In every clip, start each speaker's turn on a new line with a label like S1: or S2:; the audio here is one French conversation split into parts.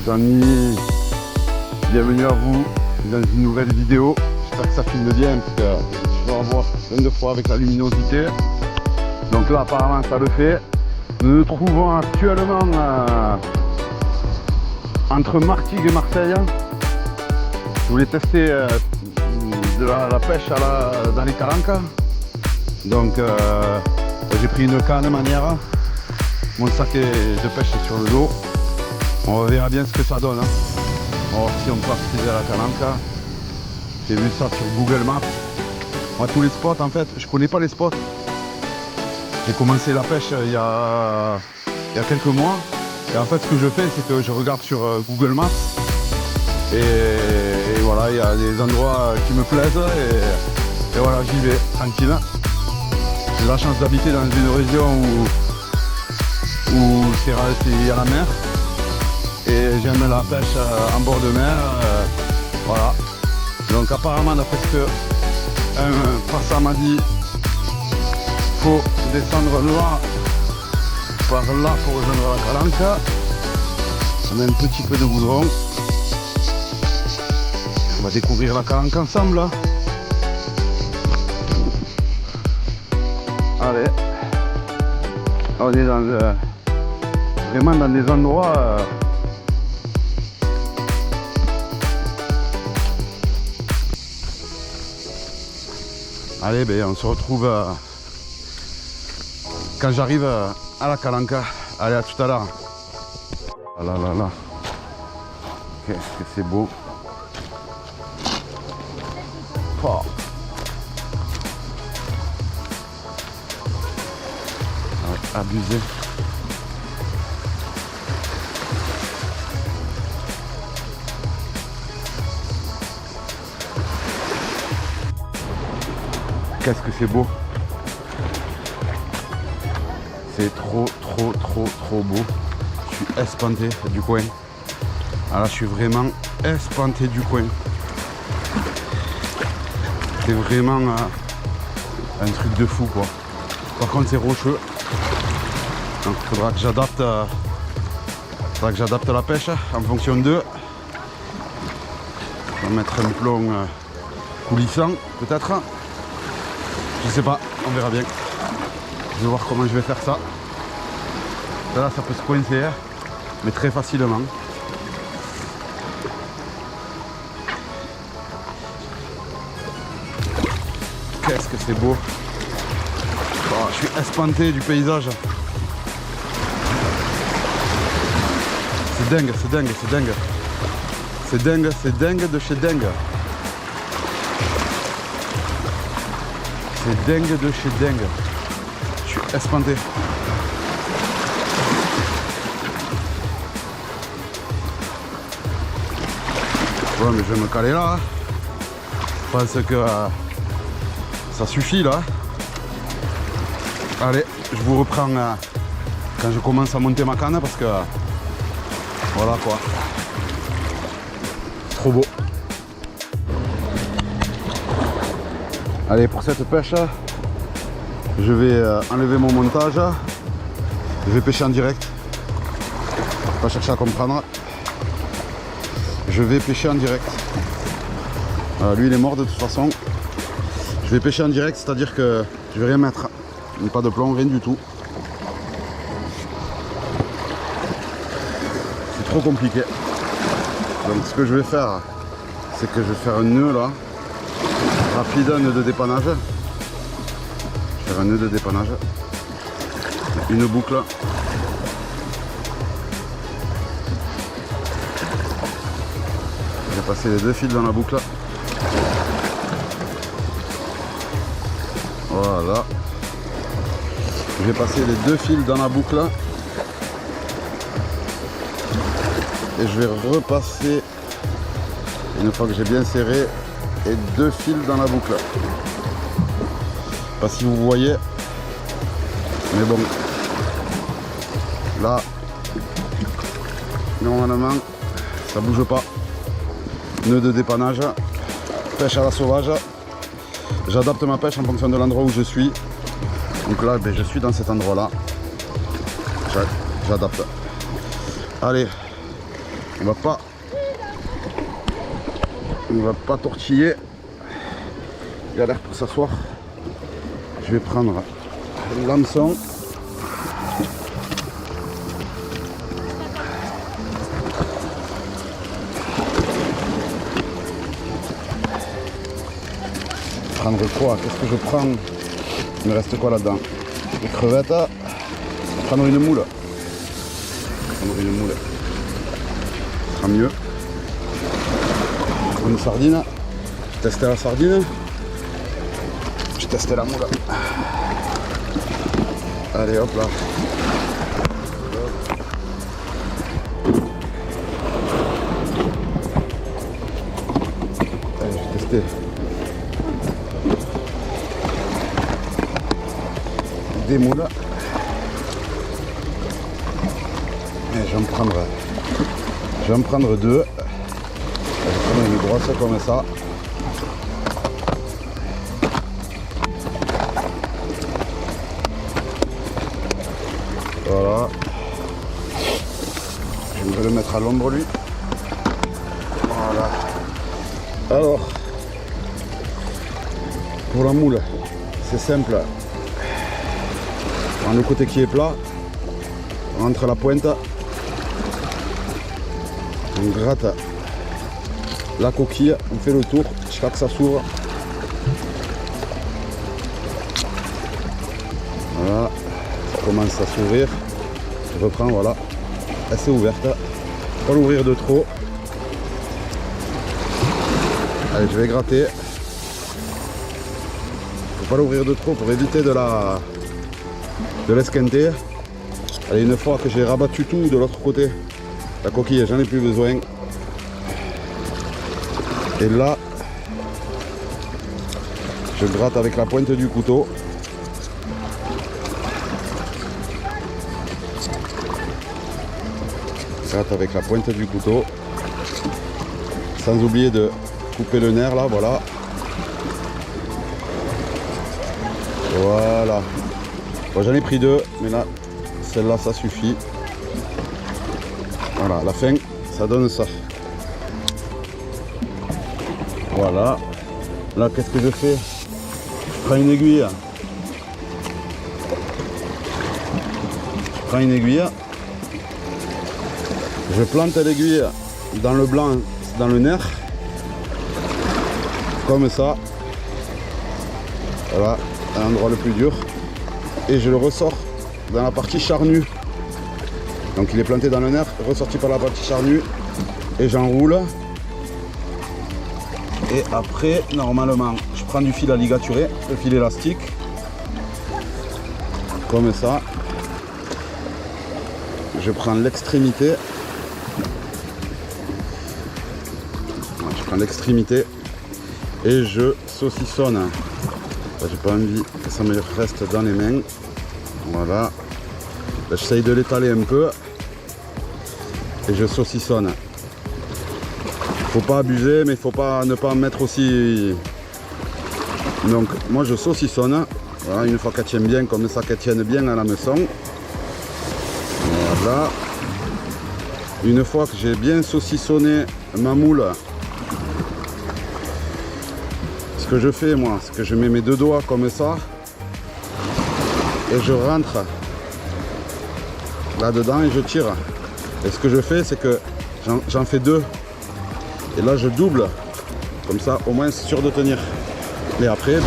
S1: les amis, bienvenue à vous dans une nouvelle vidéo. J'espère que ça filme bien parce que je vais revoir plein de fois avec la luminosité. Donc là apparemment ça le fait. Nous nous trouvons actuellement entre Martigues et Marseille. Je voulais tester de la pêche dans les calanques. Donc j'ai pris une canne manière. Mon sac de pêche est sur le dos. On verra bien ce que ça donne. On va voir si on peut accéder à la calanque. J'ai vu ça sur Google Maps. Moi, tous les spots, en fait, je connais pas les spots. J'ai commencé la pêche il y a quelques mois. Et en fait, ce que je fais, c'est que je regarde sur Google Maps. Et voilà, il y a des endroits qui me plaisent. Et voilà, j'y vais tranquille. J'ai la chance d'habiter dans une région où il y a la mer. Et j'aime la pêche en bord de mer. Voilà. Donc apparemment, d'après ce que un passant m'a dit, faut descendre là, par là pour rejoindre la calanque. On a un petit peu de goudron. On va découvrir la calanque ensemble. Allez. On est vraiment dans des endroits allez, ben on se retrouve quand j'arrive à la calanque. Allez, à tout à l'heure. Ah là là là. Qu'est-ce que c'est beau. Oh. Ouais, abusé. Qu'est-ce que c'est beau. C'est trop beau. Je suis espanté du coin. Alors je suis vraiment espanté du coin. C'est vraiment un truc de fou quoi. Par contre c'est rocheux. Donc il faudra que j'adapte la pêche en fonction d'eux. On va mettre un plomb coulissant peut-être. Je sais pas, on verra bien. Je vais voir comment je vais faire ça. Là, ça peut se coincer, mais très facilement. Qu'est-ce que c'est beau. Oh, je suis espanté du paysage. C'est dingue, c'est dingue, c'est dingue. C'est dingue, c'est dingue de chez dingue. C'est dingue de chez dingue. Je suis espanté. Ouais, mais je vais me caler là. Je pense que ça suffit là. Allez, je vous reprends quand je commence à monter ma canne parce que voilà quoi. Trop beau. Allez, pour cette pêche, je vais enlever mon montage. Je vais pêcher en direct. Pas chercher à comprendre. Je vais pêcher en direct. Lui, il est mort de toute façon. Je vais pêcher en direct, c'est-à-dire que je vais rien mettre. Pas de plomb, rien du tout. C'est trop compliqué. Donc ce que je vais faire, c'est que je vais faire un nœud là. Rapide, un nœud de dépannage. Je vais faire un nœud de dépannage. Une boucle. Je vais passer les deux fils dans la boucle. Voilà. Je vais passer les deux fils dans la boucle. Et je vais repasser, une fois que j'ai bien serré, et deux fils dans la boucle. Pas si vous voyez, mais bon, là normalement ça bouge pas. Nœud de dépannage, pêche à la sauvage. J'adapte ma pêche en fonction de l'endroit où je suis. Donc là ben, je suis dans cet endroit là. J'adapte. Allez, On va pas tortiller. Galère pour s'asseoir. Je vais prendre l'hameçon. Prendre quoi? Qu'est-ce que je prends? Il me reste quoi là-dedans? Des crevettes. Prendre une moule. Prendre une moule. Ce sera mieux. Une sardine. Je testais la sardine. Je testais la moule. Allez hop là. Allez, je vais tester. Des moules. Et je vais en prendre deux. Je vais prendre une grosse comme ça. Voilà. Je vais le mettre à l'ombre lui. Voilà. Alors, pour la moule, c'est simple. On prend le côté qui est plat. On rentre la pointe. On gratte la coquille. On fait le tour jusqu'à que ça s'ouvre. Voilà. Ça commence à s'ouvrir. Je reprends, voilà. Elle s'est ouverte. Pas l'ouvrir de trop. Allez, je vais gratter. Faut pas l'ouvrir de trop pour éviter de l'esquinter. Allez, une fois que j'ai rabattu tout de l'autre côté, la coquille, j'en ai plus besoin. Et là, je gratte avec la pointe du couteau. Gratte avec la pointe du couteau. Sans oublier de couper le nerf là, voilà. Voilà. Bon, j'en ai pris deux, mais là, celle-là, ça suffit. Voilà, à la fin, ça donne ça. Voilà. Là, qu'est-ce que je fais? Je prends une aiguille. Je plante l'aiguille dans le blanc, dans le nerf. Comme ça. Voilà, à l'endroit le plus dur. Et je le ressors dans la partie charnue. Donc il est planté dans le nerf, ressorti par la partie charnue. Et j'enroule. Et après, normalement, je prends du fil à ligaturer, le fil élastique. Comme ça. Je prends l'extrémité. Je prends l'extrémité et je saucissonne. J'ai pas envie que ça me reste dans les mains. Voilà. J'essaye de l'étaler un peu et je saucissonne. Faut pas abuser, mais il faut pas ne pas en mettre aussi. Donc moi je saucissonne. Voilà, une fois qu'elle tient bien, comme ça qu'elle tienne bien à l'hameçon. Voilà. Une fois que j'ai bien saucissonné ma moule, ce que je fais moi, c'est que je mets mes deux doigts comme ça et je rentre là-dedans et je tire. Et ce que je fais, c'est que j'en fais deux. Et là je double. Comme ça au moins c'est sûr de tenir. Mais après,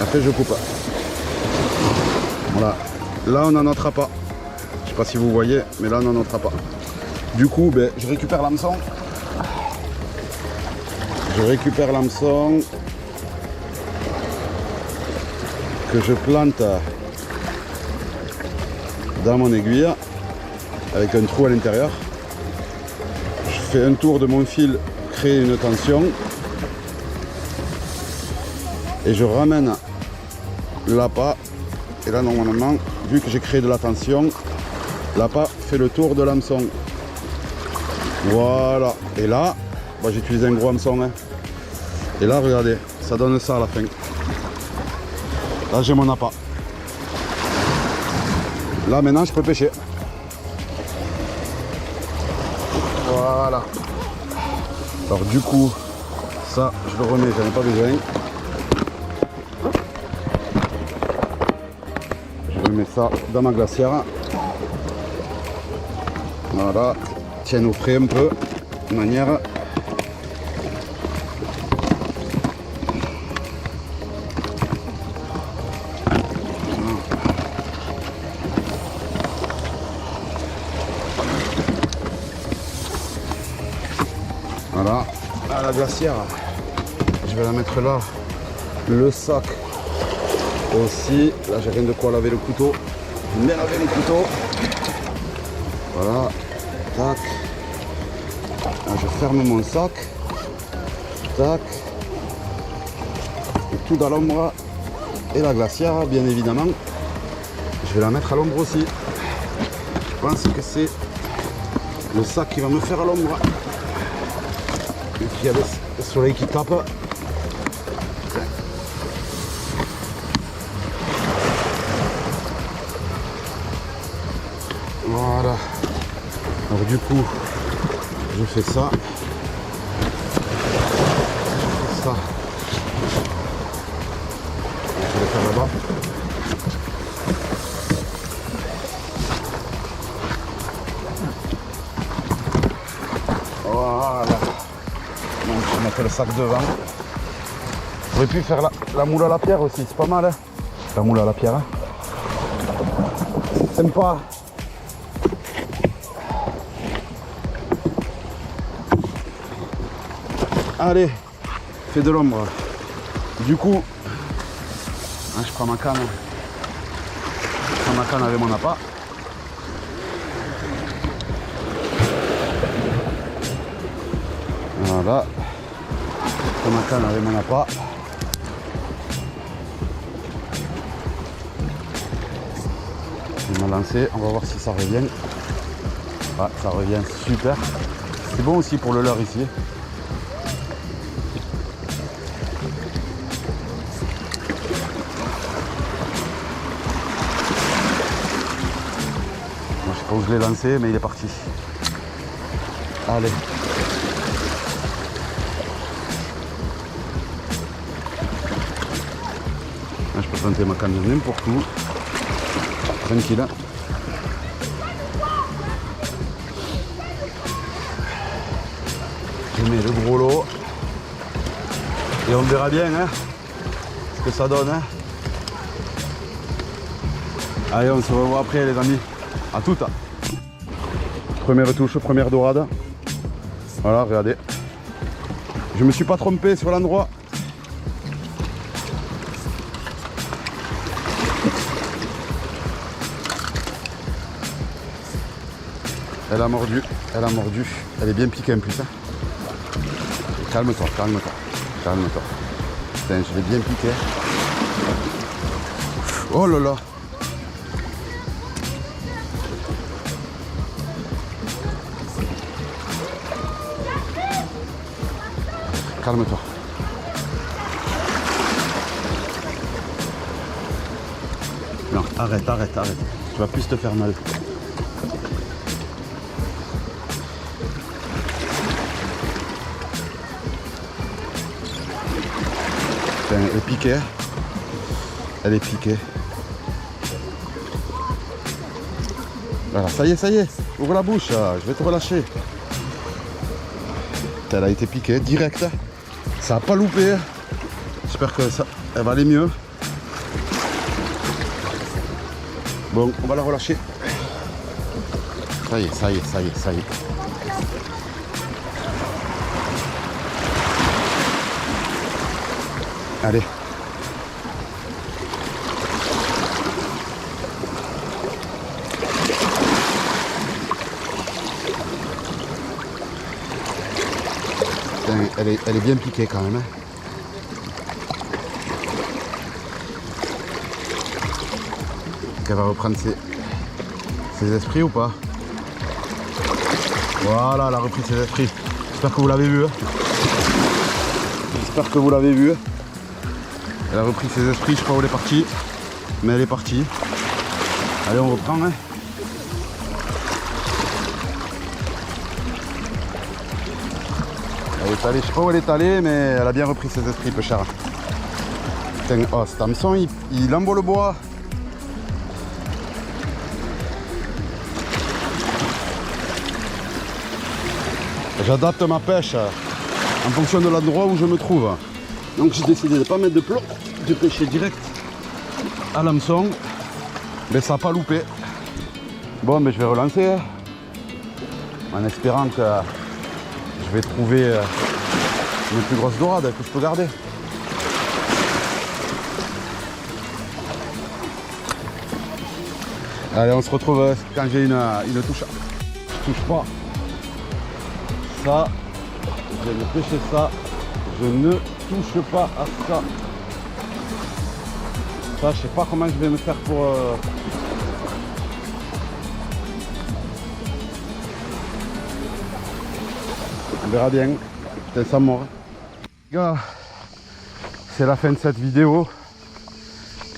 S1: après je coupe. Voilà. Là on n'en notera pas. Je sais pas si vous voyez, mais là on n'en notera pas. Du coup, je récupère l'hameçon. Que je plante dans mon aiguille avec un trou à l'intérieur. Je fais un tour de mon fil, créer une tension et je ramène l'appât. Et là normalement, vu que j'ai créé de la tension, l'appât fait le tour de l'hameçon. Voilà. Et là, j'utilise un gros hameçon. Hein. Et là, regardez, ça donne ça à la fin. Là, j'ai mon appât. Là, maintenant, je peux pêcher. Voilà. Alors du coup, ça, je le remets, j'en ai pas besoin. Je remets ça dans ma glacière. Voilà. Tiens au frais un peu, de manière. Voilà, à la glacière, je vais la mettre là, le sac aussi, là j'ai rien de quoi laver le couteau, j'aime bien laver les couteaux, voilà, tac, là, je ferme mon sac, tac, et tout dans l'ombre, et la glacière bien évidemment, je vais la mettre à l'ombre aussi, je pense que c'est le sac qui va me faire à l'ombre. Il y a le soleil qui tape. Voilà. Alors du coup, je fais ça. Je fais ça. Je vais le faire là-bas. Voilà. Donc je mettrai le sac devant. J'aurais pu faire la moule à la pierre aussi, c'est pas mal hein. La moule à la pierre. Hein. Sympa. Allez, fais de l'ombre. Du coup, je prends ma canne. Je prends ma canne avec mon appât. Voilà. Je prends ma canne avec mon appât. Je vais me lancer, on va voir si ça revient. Ah, ça revient super. C'est bon aussi pour le leurre ici. Je sais pas où je l'ai lancé, mais il est parti. Allez. Là, je peux planter ma canne n'importe où. Tranquille. Je mets le gros lot. Et on verra bien hein, ce que ça donne. Hein. Allez, on se revoit après les amis. À tout. Première touche, première dorade. Voilà, regardez. Je me suis pas trompé sur l'endroit. Elle a mordu, elle a mordu. Elle est bien piquée en plus. Hein. Calme-toi, calme-toi, calme-toi. Putain, je l'ai bien piqué. Oh là là. Calme-toi. Non, arrête, arrête, arrête. Tu vas plus te faire mal. Elle est piquée. Elle est piquée. Voilà, ça y est. Ouvre la bouche, je vais te relâcher. Elle a été piquée, direct. Ça n'a pas loupé. J'espère que ça, elle va aller mieux. Bon, on va la relâcher. Ça y est, ça y est, ça y est, ça y est. Allez. Elle est bien piquée quand même. Hein. Elle va reprendre ses esprits ou pas? Voilà, elle a repris ses esprits. J'espère que vous l'avez vu. Hein. J'espère que vous l'avez vu. Elle a repris ses esprits, je sais pas où elle est partie. Mais elle est partie. Allez, on reprend. Hein. est allée, je sais pas où elle est allée, mais elle a bien repris ses esprits, peu cher. Putain, oh, cet hameçon, il envoie le bois. J'adapte ma pêche en fonction de l'endroit où je me trouve. Donc j'ai décidé de ne pas mettre de plomb, de pêcher direct à l'hameçon. Mais ça n'a pas loupé. Bon, mais je vais relancer en espérant que je vais trouver une plus grosse dorade que je peux garder. Allez, on se retrouve quand j'ai une touche. Je touche pas. Ça, je viens de pêcher ça. Je ne touche pas à ça. Ça, je sais pas comment je vais me faire pour... On verra bien. Putain, ça mord. Les gars, c'est la fin de cette vidéo.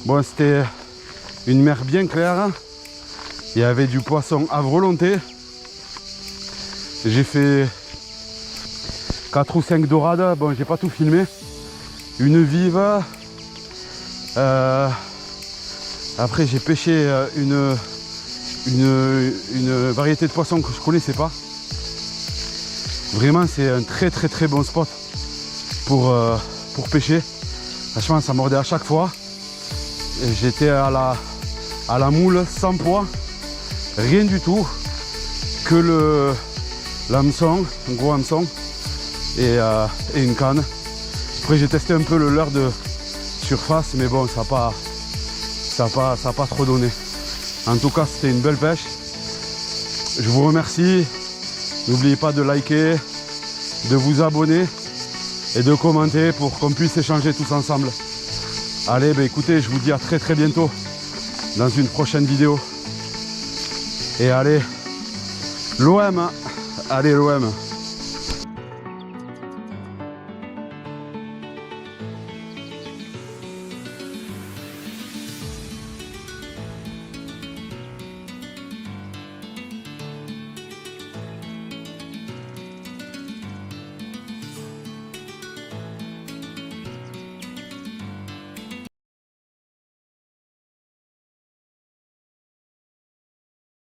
S1: Bon, c'était une mer bien claire. Il y avait du poisson à volonté. J'ai fait 4 ou 5 dorades. Bon, j'ai pas tout filmé. Une vive. Après, j'ai pêché une variété de poissons que je connaissais pas. Vraiment, c'est un très bon spot pour pêcher. Franchement, ça mordait à chaque fois. J'étais à la moule sans poids. Rien du tout. Que l'hameçon, un gros hameçon et une canne. Après, j'ai testé un peu le leurre de surface, mais bon, ça n'a pas trop donné. En tout cas, c'était une belle pêche. Je vous remercie. N'oubliez pas de liker, de vous abonner et de commenter pour qu'on puisse échanger tous ensemble. Allez, bah écoutez, je vous dis à très bientôt dans une prochaine vidéo. Et allez, l'OM, allez l'OM.